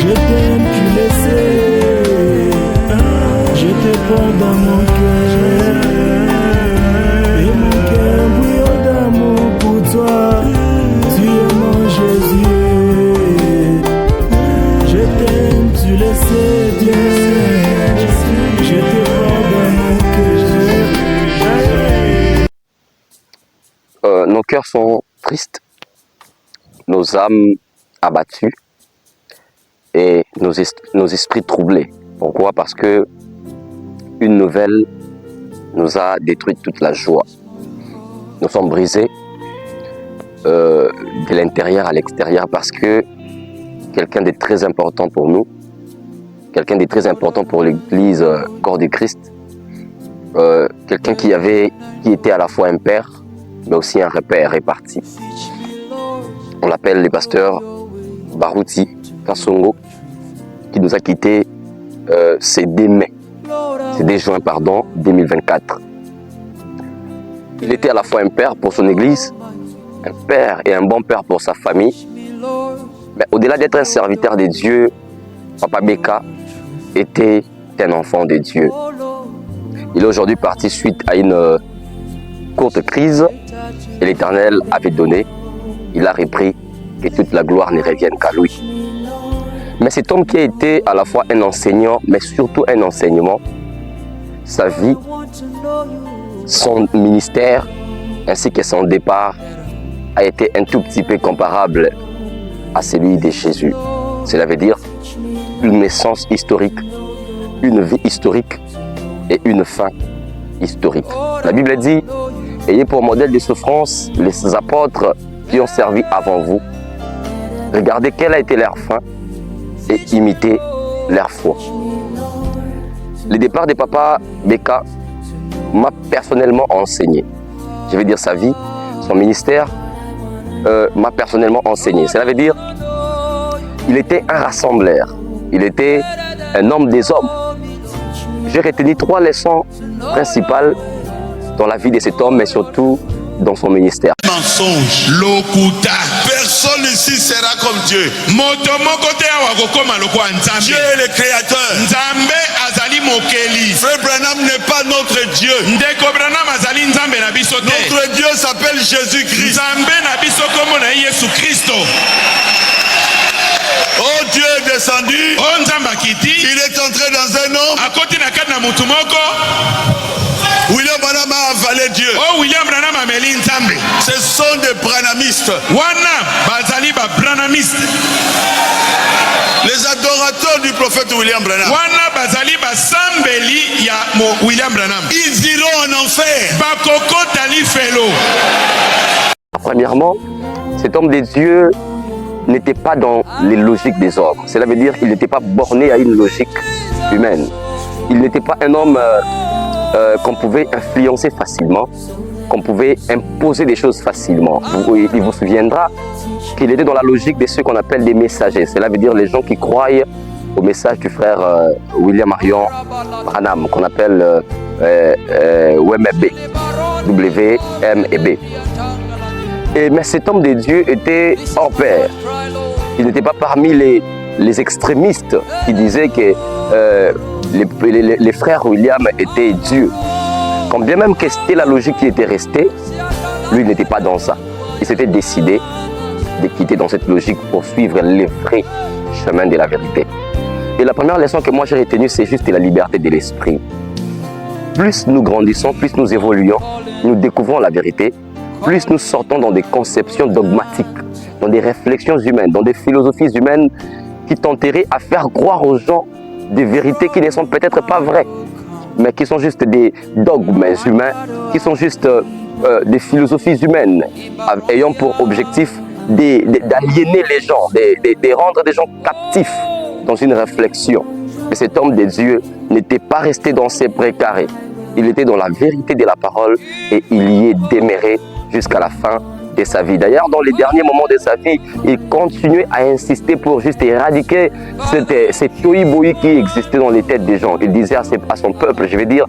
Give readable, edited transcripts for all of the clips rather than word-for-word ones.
Je t'aime, tu le sais. Je te porte dans mon cœur. Et mon cœur brûle d'amour pour toi. Tu es mon Jésus. Je t'aime, tu le sais bien. Je te porte dans mon cœur. Nos cœurs sont tristes, nos âmes abattues et nos esprits troublés. Pourquoi? Parce que une nouvelle nous a détruit toute la joie. Nous sommes brisés de l'intérieur à l'extérieur parce que quelqu'un de très important pour nous, quelqu'un de très important pour l'Église corps du Christ, quelqu'un qui était à la fois un père mais aussi un repère est parti. On l'appelle le pasteur Baruti Kasongo, qui nous a quittés c'est dès juin 2024. Il était à la fois un père pour son église, un père et un bon père pour sa famille. Mais au-delà d'être un serviteur de Dieu, Papa Beka était un enfant de Dieu. Il est aujourd'hui parti suite à une courte crise et l'Éternel avait donné, il a repris, que toute la gloire ne revienne qu'à lui. Mais cet homme qui a été à la fois un enseignant, mais surtout un enseignement, sa vie, son ministère, ainsi que son départ, a été un tout petit peu comparable à celui de Jésus. Cela veut dire une naissance historique, une vie historique et une fin historique. La Bible dit: ayez pour modèle de souffrance les apôtres qui ont servi avant vous. Regardez quelle a été leur fin et imitez leur foi. Le départ de Papa Beka m'a personnellement enseigné. Je veux dire sa vie, son ministère m'a personnellement enseigné. Cela veut dire il était un rassembleur. Il était un homme des hommes. J'ai retenu 3 leçons principales dans la vie de cet homme, mais surtout dans son ministère. Mensonge, lokuta. Personne ici sera comme Dieu. Dieu est le créateur. Frère Branham n'est pas notre Dieu. Notre Dieu s'appelle Jésus-Christ. Oh, Dieu est descendu. Il est entré dans un homme. William Branham a avalé Dieu. Oh, William Branham a mêlé Nzambe. Ce sont des branhamistes. Les adorateurs du prophète William Branham. Ils iront en enfer. Premièrement, cet homme de Dieu n'était pas dans les logiques des hommes. Cela veut dire qu'il n'était pas borné à une logique humaine. Il n'était pas un homme qu'on pouvait influencer facilement, qu'on pouvait imposer des choses facilement. Il vous souviendra qu'il était dans la logique de ceux qu'on appelle des messagers. Cela veut dire les gens qui croient au message du frère William Marion Branham, qu'on appelle WMB. Mais cet homme de Dieu était hors pair. Il n'était pas parmi les extrémistes qui disaient que les frères William étaient Dieu. Quand bien même que c'était la logique qui était restée, lui n'était pas dans ça. Il s'était décidé de quitter dans cette logique pour suivre les vrais chemins de la vérité. Et la première leçon que moi j'ai retenue, c'est juste la liberté de l'esprit. Plus nous grandissons, plus nous évoluons, nous découvrons la vérité, plus nous sortons dans des conceptions dogmatiques, dans des réflexions humaines, dans des philosophies humaines qui tenteraient à faire croire aux gens des vérités qui ne sont peut-être pas vraies, mais qui sont juste des dogmes humains, qui sont juste des philosophies humaines, ayant pour objectif d'aliéner les gens, de rendre des gens captifs dans une réflexion. Mais cet homme de Dieu n'était pas resté dans ses précarés. Il était dans la vérité de la parole et il y est demeuré jusqu'à la fin de sa vie. D'ailleurs, dans les derniers moments de sa vie, il continuait à insister pour juste éradiquer cette tohu-bohu qui existait dans les têtes des gens. Il disait à son peuple, je vais dire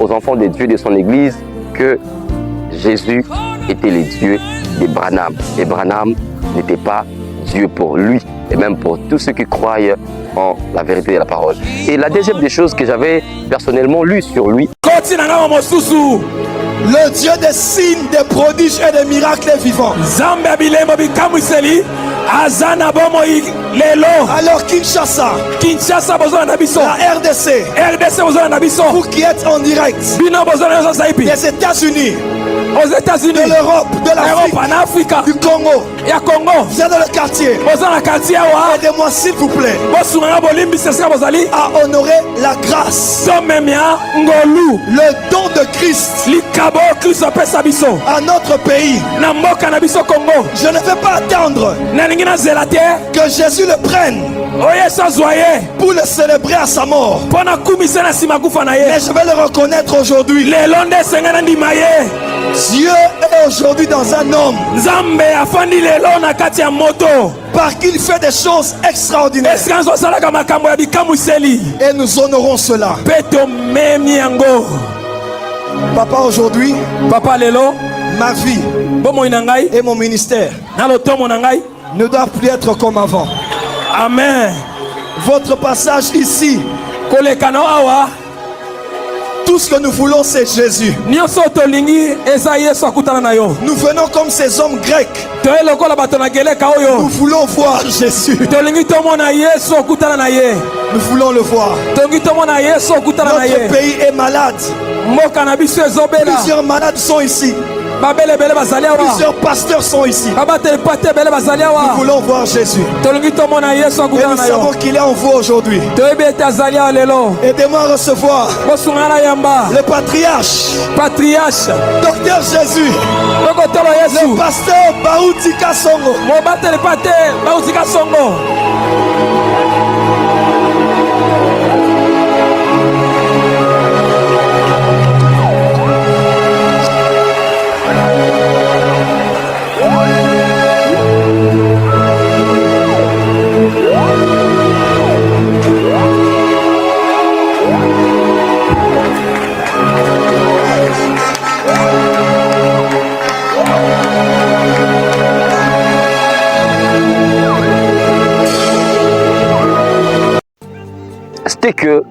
aux enfants de Dieu de son église, que Jésus était le Dieu de Branham. Et Branham n'était pas Dieu pour lui et même pour tous ceux qui croient en la vérité de la parole. Et la deuxième des choses que j'avais personnellement lu sur lui, le Dieu des signes, des prodiges et des miracles est vivant. Alors Kinshasa, la RDC, vous qui êtes en direct des États-Unis, de l'Europe, de l'Afrique, du Congo, vous êtes dans le quartier, aidez-moi s'il vous plaît à honorer la grâce, le don de Christ à notre pays. Je ne vais pas attendre que Jésus le prenne pour le célébrer à sa mort, mais je vais le reconnaître aujourd'hui. Dieu est aujourd'hui dans un homme par qui il fait des choses extraordinaires et nous honorons cela. Papa, aujourd'hui, ma vie et mon ministère ne doivent plus être comme avant. Amen. Votre passage ici, tout ce que nous voulons, c'est Jésus. Nous venons comme ces hommes grecs. Nous voulons voir Jésus. Nous voulons le voir. Notre pays est malade. Plusieurs malades sont ici. Plusieurs pasteurs sont ici. Nous voulons voir Jésus. Et nous savons qu'il est en vous aujourd'hui. Aidez-moi à recevoir le patriarche, Docteur Jésus, le pasteur Baoutika Songo. c'était que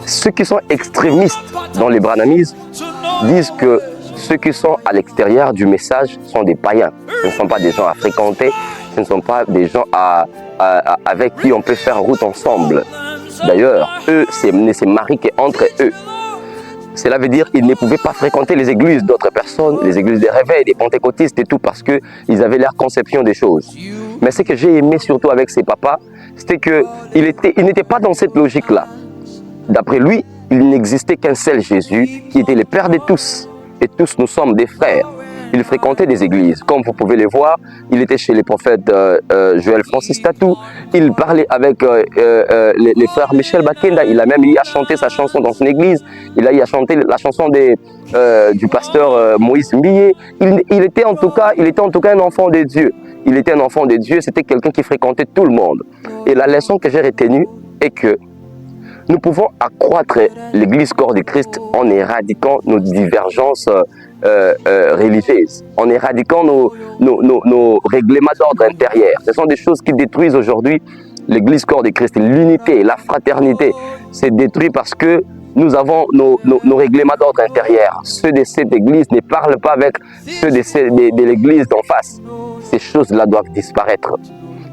ceux qui sont extrémistes dans les branamismes disent que ceux qui sont à l'extérieur du message sont des païens. Ce ne sont pas des gens à fréquenter, ce ne sont pas des gens avec qui on peut faire route ensemble. D'ailleurs, eux, ne se marient qu'entre eux. Cela veut dire qu'ils ne pouvaient pas fréquenter les églises d'autres personnes, les églises des réveils, des pentecôtistes et tout, parce qu'ils avaient leur conception des choses. Mais ce que j'ai aimé surtout avec ses papas, c'était qu'il n'était pas dans cette logique-là. D'après lui, il n'existait qu'un seul Jésus qui était le Père de tous. Et tous nous sommes des frères. Il fréquentait des églises. Comme vous pouvez le voir, il était chez les prophètes Joël Francis Tatou. Il parlait avec les frères Michel Bakenda. Il a même eu à chanter sa chanson dans son église. Il a eu à chanter la chanson du pasteur Moïse Mbiye. Il était en tout cas un enfant de Dieu. Il était un enfant de Dieu. C'était quelqu'un qui fréquentait tout le monde. Et la leçon que j'ai retenue est que nous pouvons accroître l'Église corps de Christ en éradiquant nos divergences religieuses, en éradiquant nos règlements d'ordre intérieur. Ce sont des choses qui détruisent aujourd'hui l'Église corps de Christ. L'unité, la fraternité, c'est détruit parce que nous avons nos règlements d'ordre intérieur. Ceux de cette Église ne parlent pas avec ceux de l'Église d'en face. Ces choses-là doivent disparaître.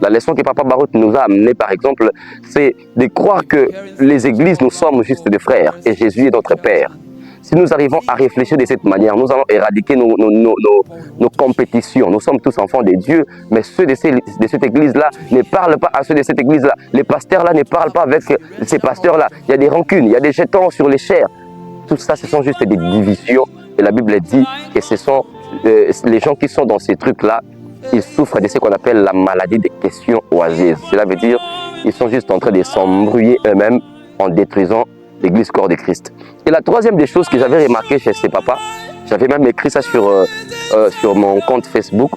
La leçon que Papa Barout nous a amenée, par exemple, c'est de croire que les églises, nous sommes juste des frères et Jésus est notre Père. Si nous arrivons à réfléchir de cette manière, nous allons éradiquer nos compétitions. Nous sommes tous enfants de Dieu, mais ceux de cette église-là ne parlent pas à ceux de cette église-là. Les pasteurs-là ne parlent pas avec ces pasteurs-là. Il y a des rancunes, il y a des jetons sur les chairs. Tout ça, ce sont juste des divisions. Et la Bible dit que ce sont les gens qui sont dans ces trucs-là, ils souffrent de ce qu'on appelle la maladie des questions oisives. Cela veut dire qu'ils sont juste en train de s'embrouiller eux-mêmes en détruisant l'Église corps de Christ. Et la troisième des choses que j'avais remarqué chez ces papas, j'avais même écrit ça sur mon compte Facebook.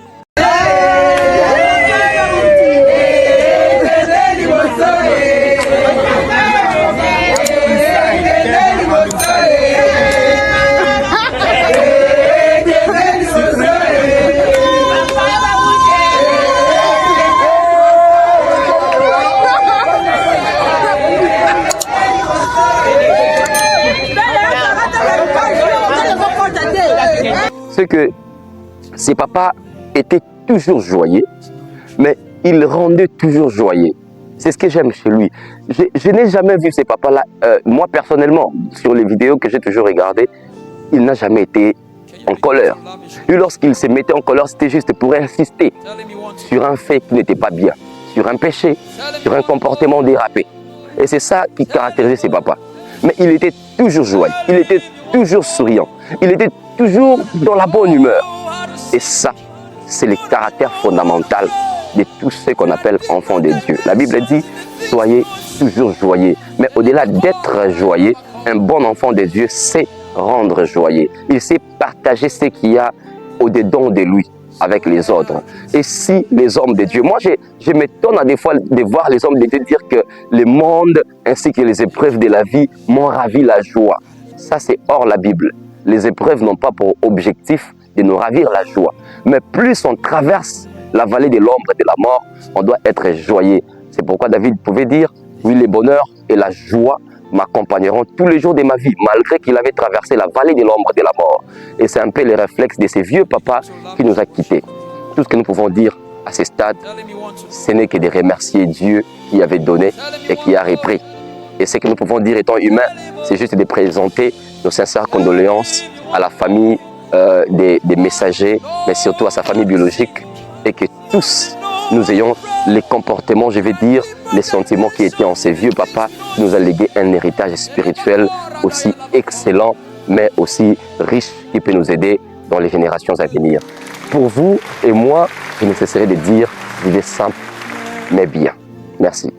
Ces papas étaient toujours joyeux, mais il rendait toujours joyeux. C'est ce que j'aime chez lui. Je n'ai jamais vu ces papas-là, moi personnellement, sur les vidéos que j'ai toujours regardées, il n'a jamais été en colère. Et lorsqu'il se mettait en colère, c'était juste pour insister sur un fait qui n'était pas bien, sur un péché, sur un comportement dérapé. Et c'est ça qui caractérisait ces papas. Mais il était toujours joyeux, il était toujours souriant, il était toujours dans la bonne humeur. Et ça, c'est le caractère fondamental de tous ceux qu'on appelle enfants de Dieu. La Bible dit, soyez toujours joyeux. Mais au-delà d'être joyeux, un bon enfant de Dieu sait rendre joyeux. Il sait partager ce qu'il y a au-dedans de lui avec les autres. Et si les hommes de Dieu, moi je m'étonne à des fois de voir les hommes de Dieu dire que le monde ainsi que les épreuves de la vie m'ont ravi la joie. Ça c'est hors la Bible. Les épreuves n'ont pas pour objectif de nous ravir la joie. Mais plus on traverse la vallée de l'ombre et de la mort, on doit être joyeux. C'est pourquoi David pouvait dire, oui, le bonheur et la joie m'accompagneront tous les jours de ma vie, malgré qu'il avait traversé la vallée de l'ombre de la mort. Et c'est un peu le réflexe de ces vieux papas qui nous a quittés. Tout ce que nous pouvons dire à ce stade, ce n'est que de remercier Dieu qui avait donné et qui a repris. Et ce que nous pouvons dire étant humains, c'est juste de présenter nos sincères condoléances à la famille des messagers, mais surtout à sa famille biologique, et que tous nous ayons les comportements, je vais dire, les sentiments qui étaient en ces vieux papas, qui nous a légué un héritage spirituel aussi excellent, mais aussi riche, qui peut nous aider dans les générations à venir. Pour vous et moi, je ne cesserai de dire, vivez simple, mais bien. Merci.